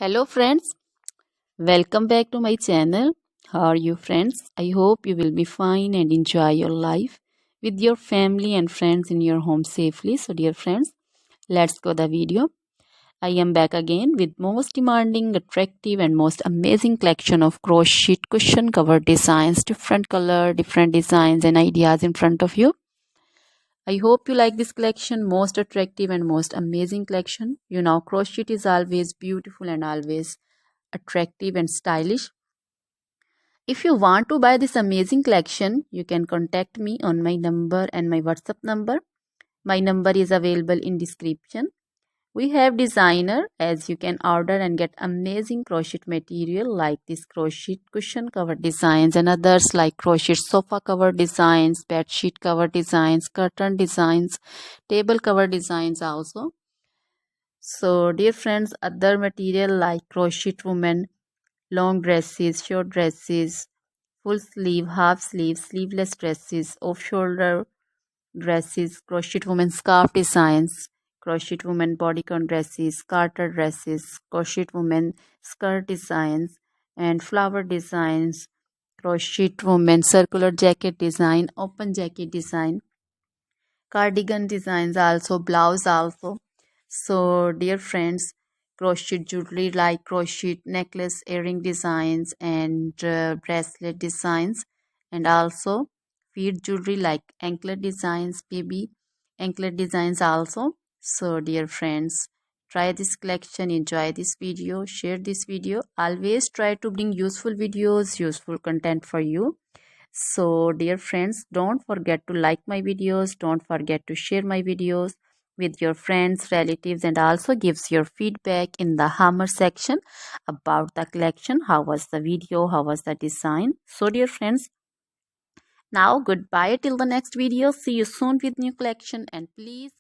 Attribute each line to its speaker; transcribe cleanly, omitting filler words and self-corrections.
Speaker 1: Hello friends, welcome back to my channel. How are you friends? I hope you will be fine and enjoy your life with your family and friends in your home safely. So dear friends, let's go the video. I am back again with most demanding, attractive and most amazing collection of crochet cushion cover designs, different color, different designs and ideas in front of you. I hope you like this collection, most attractive and most amazing collection. You know, crochet is always beautiful and always attractive and stylish. If you want to buy this amazing collection, you can contact me on my number and my WhatsApp number. My number is available in description. We have designer as you can order and get amazing crochet material like this crochet cushion cover designs and others like crochet sofa cover designs, bed sheet cover designs, curtain designs, table cover designs also. So dear friends, other material like crochet woman, long dresses, short dresses, full sleeve, half sleeve, sleeveless dresses, off shoulder dresses, crochet woman scarf designs, crochet woman bodycon dresses, garter dresses, crochet woman skirt designs, and flower designs, crochet woman circular jacket design, open jacket design, cardigan designs also, blouse also. So dear friends, crochet jewelry like crochet necklace, earring designs and bracelet designs, and also feet jewelry like anklet designs, baby anklet designs also. So dear friends, try this collection, enjoy this video, share this video. Always try to bring useful videos, useful content for you. So dear friends, don't forget to like my videos, don't forget to share my videos with your friends, relatives, and also gives your feedback in the hammer section about the collection. How was the video, how was the design? So dear friends, now goodbye till the next video. See you soon with new collection, and please